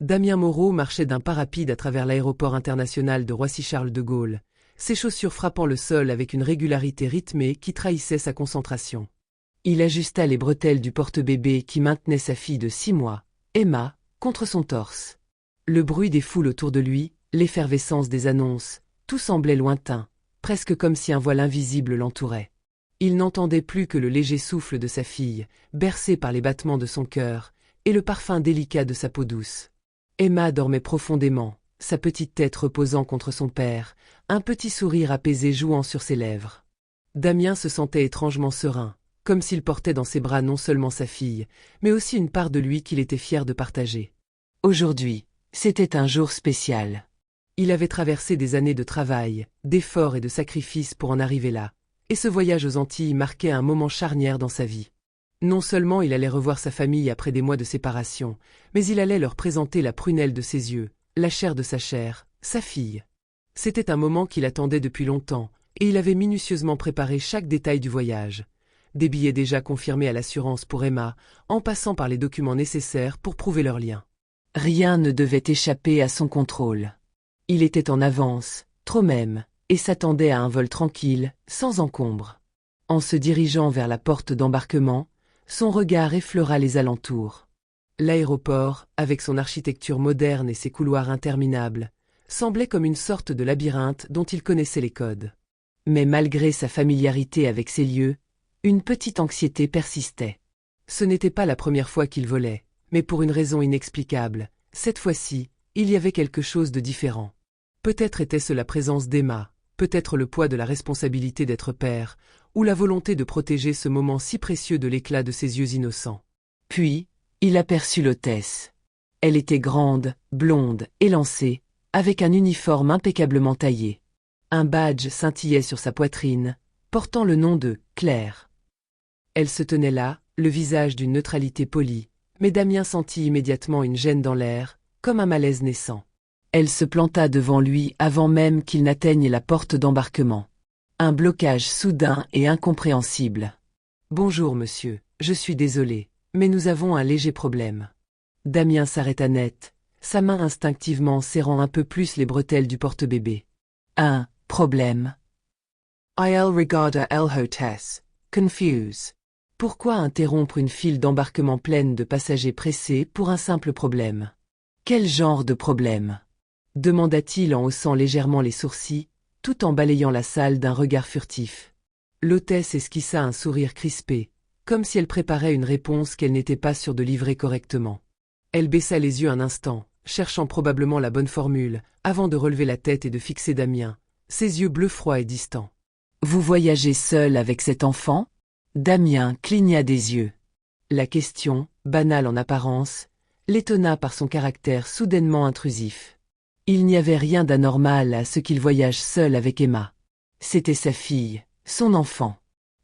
Damien Moreau marchait d'un pas rapide à travers l'aéroport international de Roissy-Charles de Gaulle, ses chaussures frappant le sol avec une régularité rythmée qui trahissait sa concentration. Il ajusta les bretelles du porte-bébé qui maintenait sa fille de 6 mois, Emma, contre son torse. Le bruit des foules autour de lui, l'effervescence des annonces, tout semblait lointain, presque comme si un voile invisible l'entourait. Il n'entendait plus que le léger souffle de sa fille, bercé par les battements de son cœur, et le parfum délicat de sa peau douce. Emma dormait profondément, sa petite tête reposant contre son père, un petit sourire apaisé jouant sur ses lèvres. Damien se sentait étrangement serein, comme s'il portait dans ses bras non seulement sa fille, mais aussi une part de lui qu'il était fier de partager. Aujourd'hui, c'était un jour spécial. Il avait traversé des années de travail, d'efforts et de sacrifices pour en arriver là, et ce voyage aux Antilles marquait un moment charnière dans sa vie. Non seulement il allait revoir sa famille après des mois de séparation, mais il allait leur présenter la prunelle de ses yeux, la chair de sa chair, sa fille. C'était un moment qu'il attendait depuis longtemps, et il avait minutieusement préparé chaque détail du voyage. Des billets déjà confirmés à l'assurance pour Emma, en passant par les documents nécessaires pour prouver leur lien. Rien ne devait échapper à son contrôle. Il était en avance, trop même, et s'attendait à un vol tranquille, sans encombre. En se dirigeant vers la porte d'embarquement, son regard effleura les alentours. L'aéroport, avec son architecture moderne et ses couloirs interminables, semblait comme une sorte de labyrinthe dont il connaissait les codes. Mais malgré sa familiarité avec ces lieux, une petite anxiété persistait. Ce n'était pas la première fois qu'il volait, mais pour une raison inexplicable, cette fois-ci, il y avait quelque chose de différent. Peut-être était-ce la présence d'Emma, peut-être le poids de la responsabilité d'être père, ou la volonté de protéger ce moment si précieux de l'éclat de ses yeux innocents. Puis, il aperçut l'hôtesse. Elle était grande, blonde, élancée, avec un uniforme impeccablement taillé. Un badge scintillait sur sa poitrine, portant le nom de Claire. Elle se tenait là, le visage d'une neutralité polie, mais Damien sentit immédiatement une gêne dans l'air, comme un malaise naissant. Elle se planta devant lui avant même qu'il n'atteigne la porte d'embarquement. Un blocage soudain et incompréhensible. « Bonjour monsieur, je suis désolé, mais nous avons un léger problème. » Damien s'arrêta net, sa main instinctivement serrant un peu plus les bretelles du porte-bébé. « Un problème. » Il regarda l'hôtesse, confuse. Pourquoi interrompre une file d'embarquement pleine de passagers pressés pour un simple problème? Quel genre de problème? Demanda-t-il en haussant légèrement les sourcils, tout en balayant la salle d'un regard furtif. L'hôtesse esquissa un sourire crispé, comme si elle préparait une réponse qu'elle n'était pas sûre de livrer correctement. Elle baissa les yeux un instant, cherchant probablement la bonne formule, avant de relever la tête et de fixer Damien, ses yeux bleus froids et distants. « Vous voyagez seul avec cet enfant ?» Damien cligna des yeux. La question, banale en apparence, l'étonna par son caractère soudainement intrusif. Il n'y avait rien d'anormal à ce qu'il voyage seul avec Emma. C'était sa fille, son enfant.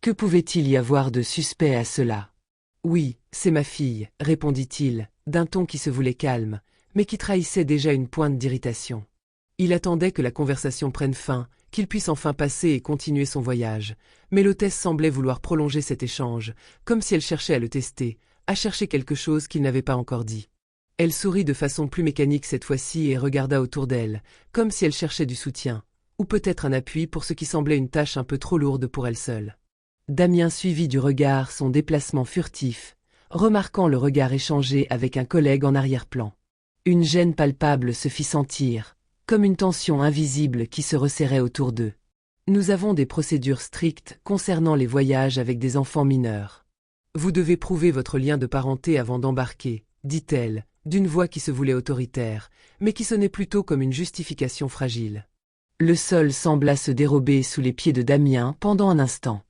Que pouvait-il y avoir de suspect à cela? « Oui, c'est ma fille, » répondit-il, d'un ton qui se voulait calme, mais qui trahissait déjà une pointe d'irritation. Il attendait que la conversation prenne fin, qu'il puisse enfin passer et continuer son voyage, mais l'hôtesse semblait vouloir prolonger cet échange, comme si elle cherchait à le tester, à chercher quelque chose qu'il n'avait pas encore dit. Elle sourit de façon plus mécanique cette fois-ci et regarda autour d'elle, comme si elle cherchait du soutien, ou peut-être un appui pour ce qui semblait une tâche un peu trop lourde pour elle seule. Damien suivit du regard son déplacement furtif, remarquant le regard échangé avec un collègue en arrière-plan. Une gêne palpable se fit sentir, comme une tension invisible qui se resserrait autour d'eux. « Nous avons des procédures strictes concernant les voyages avec des enfants mineurs. Vous devez prouver votre lien de parenté avant d'embarquer, » dit-elle, d'une voix qui se voulait autoritaire, mais qui sonnait plutôt comme une justification fragile. Le sol sembla se dérober sous les pieds de Damien pendant un instant.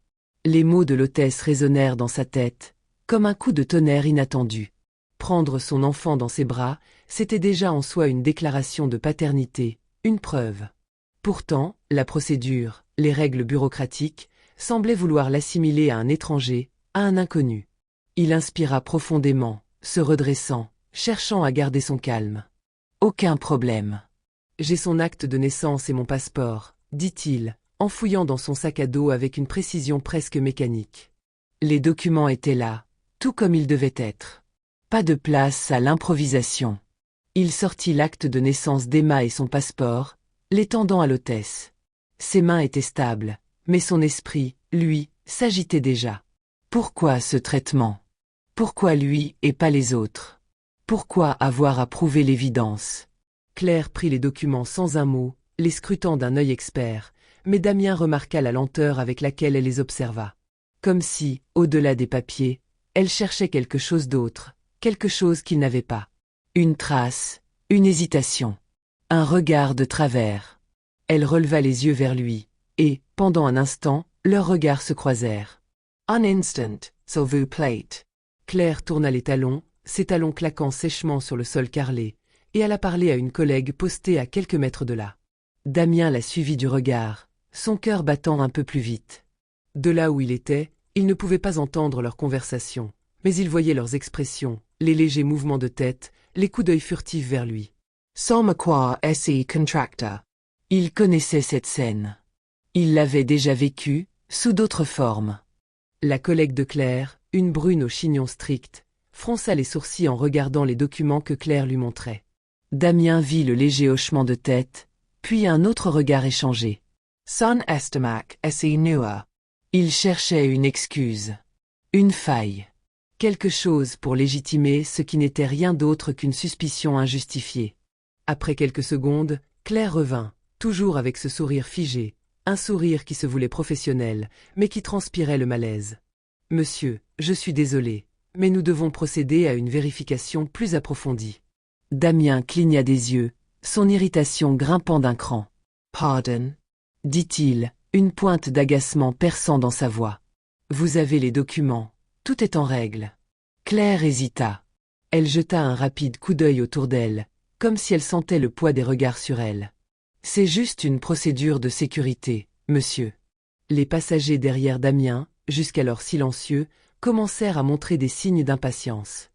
Les mots de l'hôtesse résonnèrent dans sa tête, comme un coup de tonnerre inattendu. Prendre son enfant dans ses bras, c'était déjà en soi une déclaration de paternité, une preuve. Pourtant, la procédure, les règles bureaucratiques, semblaient vouloir l'assimiler à un étranger, à un inconnu. Il inspira profondément, se redressant, cherchant à garder son calme. « Aucun problème. J'ai son acte de naissance et mon passeport, » dit-il, en fouillant dans son sac à dos avec une précision presque mécanique. Les documents étaient là, tout comme ils devaient être. Pas de place à l'improvisation. Il sortit l'acte de naissance d'Emma et son passeport, l'étendant à l'hôtesse. Ses mains étaient stables, mais son esprit, lui, s'agitait déjà. Pourquoi ce traitement? Pourquoi lui et pas les autres? Pourquoi avoir à prouver l'évidence? Claire prit les documents sans un mot, les scrutant d'un œil expert, mais Damien remarqua la lenteur avec laquelle elle les observa. Comme si, au-delà des papiers, elle cherchait quelque chose d'autre, quelque chose qu'il n'avait pas. Une trace, une hésitation, un regard de travers. Elle releva les yeux vers lui, et, pendant un instant, leurs regards se croisèrent. Un instant, s'il vous plaît. Claire tourna les talons, ses talons claquant sèchement sur le sol carrelé, et alla parler à une collègue postée à quelques mètres de là. Damien la suivit du regard, son cœur battant un peu plus vite. De là où il était, il ne pouvait pas entendre leur conversation, mais il voyait leurs expressions, les légers mouvements de tête, les coups d'œil furtifs vers lui. Sans me croire SE Contractor. Il connaissait cette scène. Il l'avait déjà vécue, sous d'autres formes. La collègue de Claire, une brune au chignon strict, fronça les sourcils en regardant les documents que Claire lui montrait. Damien vit le léger hochement de tête, puis un autre regard échangé. Son estimac SE Nua. Il cherchait une excuse. Une faille. Quelque chose pour légitimer ce qui n'était rien d'autre qu'une suspicion injustifiée. Après quelques secondes, Claire revint, toujours avec ce sourire figé, un sourire qui se voulait professionnel, mais qui transpirait le malaise. « Monsieur, je suis désolé, mais nous devons procéder à une vérification plus approfondie. » Damien cligna des yeux, son irritation grimpant d'un cran. « Pardon » dit-il, une pointe d'agacement perçant dans sa voix. « Vous avez les documents, tout est en règle. » Claire hésita. Elle jeta un rapide coup d'œil autour d'elle, comme si elle sentait le poids des regards sur elle. « C'est juste une procédure de sécurité, monsieur. » Les passagers derrière Damien, jusqu'alors silencieux, commencèrent à montrer des signes d'impatience.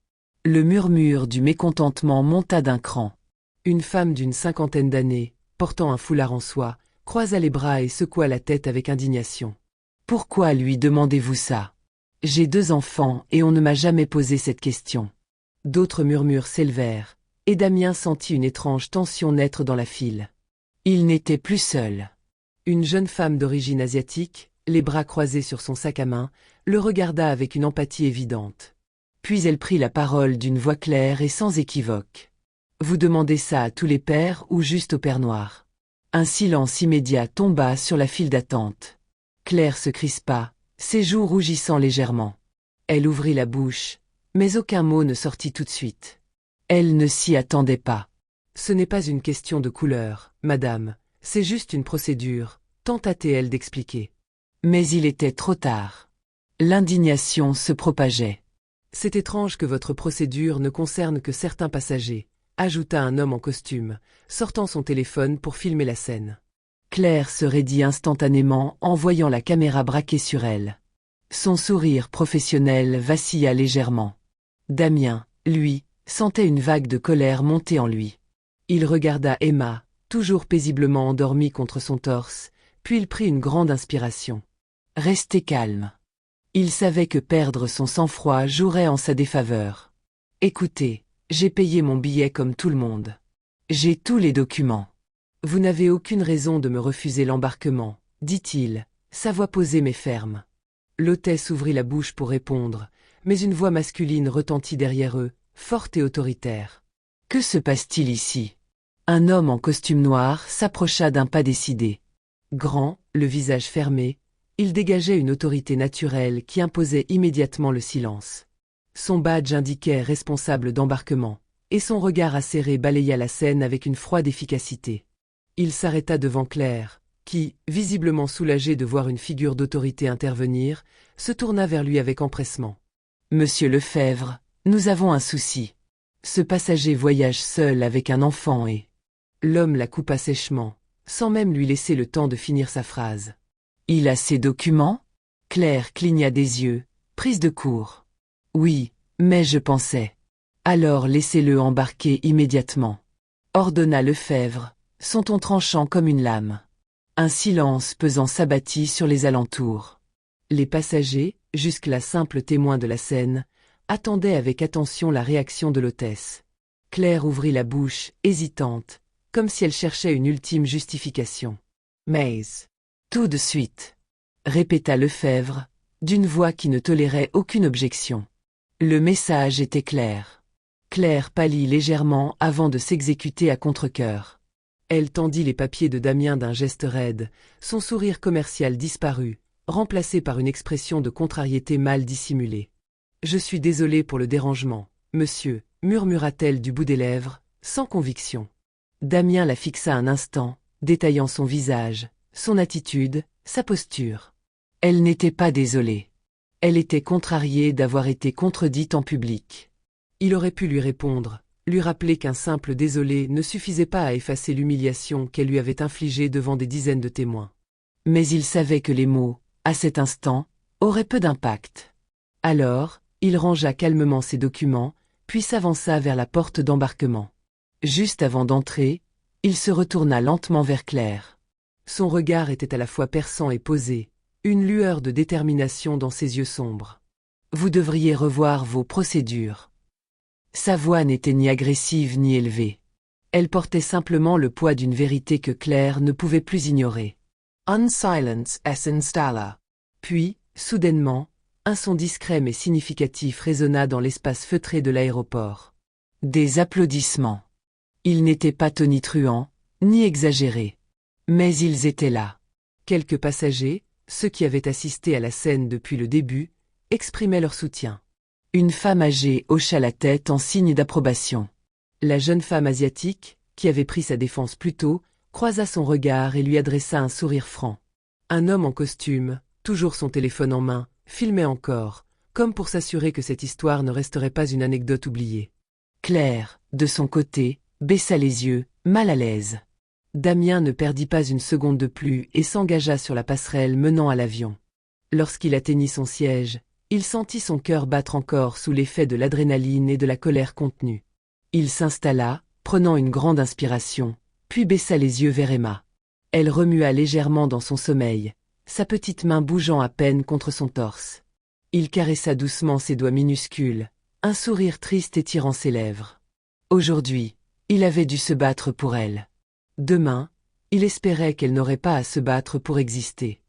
Le murmure du mécontentement monta d'un cran. Une femme d'une cinquantaine d'années, portant un foulard en soie, croisa les bras et secoua la tête avec indignation. « Pourquoi lui demandez-vous ça? J'ai 2 enfants et on ne m'a jamais posé cette question. » D'autres murmures s'élevèrent, et Damien sentit une étrange tension naître dans la file. Il n'était plus seul. Une jeune femme d'origine asiatique, les bras croisés sur son sac à main, le regarda avec une empathie évidente. Puis elle prit la parole d'une voix claire et sans équivoque. « Vous demandez ça à tous les pères ou juste au père noir ?» Un silence immédiat tomba sur la file d'attente. Claire se crispa, ses joues rougissant légèrement. Elle ouvrit la bouche, mais aucun mot ne sortit tout de suite. Elle ne s'y attendait pas. « Ce n'est pas une question de couleur, madame, c'est juste une procédure, » tenta-t-elle d'expliquer. Mais il était trop tard. L'indignation se propageait. « C'est étrange que votre procédure ne concerne que certains passagers, » ajouta un homme en costume, sortant son téléphone pour filmer la scène. Claire se raidit instantanément en voyant la caméra braquée sur elle. Son sourire professionnel vacilla légèrement. Damien, lui, sentait une vague de colère monter en lui. Il regarda Emma, toujours paisiblement endormie contre son torse, puis il prit une grande inspiration. Restez calme. Il savait que perdre son sang-froid jouerait en sa défaveur. Écoutez, j'ai payé mon billet comme tout le monde. J'ai tous les documents. Vous n'avez aucune raison de me refuser l'embarquement, dit-il, sa voix posée mais ferme. L'hôtesse ouvrit la bouche pour répondre, mais une voix masculine retentit derrière eux, forte et autoritaire. Que se passe-t-il ici? Un homme en costume noir s'approcha d'un pas décidé. Grand, le visage fermé, il dégageait une autorité naturelle qui imposait immédiatement le silence. Son badge indiquait responsable d'embarquement, et son regard acéré balaya la scène avec une froide efficacité. Il s'arrêta devant Claire, qui, visiblement soulagée de voir une figure d'autorité intervenir, se tourna vers lui avec empressement. « Monsieur Lefebvre, nous avons un souci. Ce passager voyage seul avec un enfant et... » L'homme la coupa sèchement, sans même lui laisser le temps de finir sa phrase. « Il a ses documents ?» Claire cligna des yeux, prise de court. « Oui, mais je pensais. » « Alors laissez-le embarquer immédiatement. » ordonna Lefebvre, son ton tranchant comme une lame. Un silence pesant s'abattit sur les alentours. Les passagers, jusque-là simples témoins de la scène, attendaient avec attention la réaction de l'hôtesse. Claire ouvrit la bouche, hésitante, comme si elle cherchait une ultime justification. « Mais, tout de suite », répéta Lefebvre, d'une voix qui ne tolérait aucune objection. Le message était clair. Claire pâlit légèrement avant de s'exécuter à contre-cœur. Elle tendit les papiers de Damien d'un geste raide, son sourire commercial disparut, remplacé par une expression de contrariété mal dissimulée. « Je suis désolée pour le dérangement, monsieur », murmura-t-elle du bout des lèvres, sans conviction. Damien la fixa un instant, détaillant son visage, son attitude, sa posture. Elle n'était pas désolée. Elle était contrariée d'avoir été contredite en public. Il aurait pu lui répondre, lui rappeler qu'un simple désolé ne suffisait pas à effacer l'humiliation qu'elle lui avait infligée devant des dizaines de témoins. Mais il savait que les mots, à cet instant, auraient peu d'impact. Alors, il rangea calmement ses documents, puis s'avança vers la porte d'embarquement. Juste avant d'entrer, il se retourna lentement vers Claire. Son regard était à la fois perçant et posé, une lueur de détermination dans ses yeux sombres. « Vous devriez revoir vos procédures. » Sa voix n'était ni agressive ni élevée. Elle portait simplement le poids d'une vérité que Claire ne pouvait plus ignorer. Un silence es installa. Puis, soudainement, un son discret mais significatif résonna dans l'espace feutré de l'aéroport. Des applaudissements. Ils n'étaient pas tonitruants, ni exagérés. Mais ils étaient là. Quelques passagers, ceux qui avaient assisté à la scène depuis le début, exprimaient leur soutien. Une femme âgée hocha la tête en signe d'approbation. La jeune femme asiatique, qui avait pris sa défense plus tôt, croisa son regard et lui adressa un sourire franc. Un homme en costume, toujours son téléphone en main, filmait encore, comme pour s'assurer que cette histoire ne resterait pas une anecdote oubliée. Claire, de son côté, baissa les yeux, mal à l'aise. Damien ne perdit pas une seconde de plus et s'engagea sur la passerelle menant à l'avion. Lorsqu'il atteignit son siège, il sentit son cœur battre encore sous l'effet de l'adrénaline et de la colère contenue. Il s'installa, prenant une grande inspiration, puis baissa les yeux vers Emma. Elle remua légèrement dans son sommeil, sa petite main bougeant à peine contre son torse. Il caressa doucement ses doigts minuscules, un sourire triste étirant ses lèvres. Aujourd'hui, il avait dû se battre pour elle. Demain, il espérait qu'elle n'aurait pas à se battre pour exister.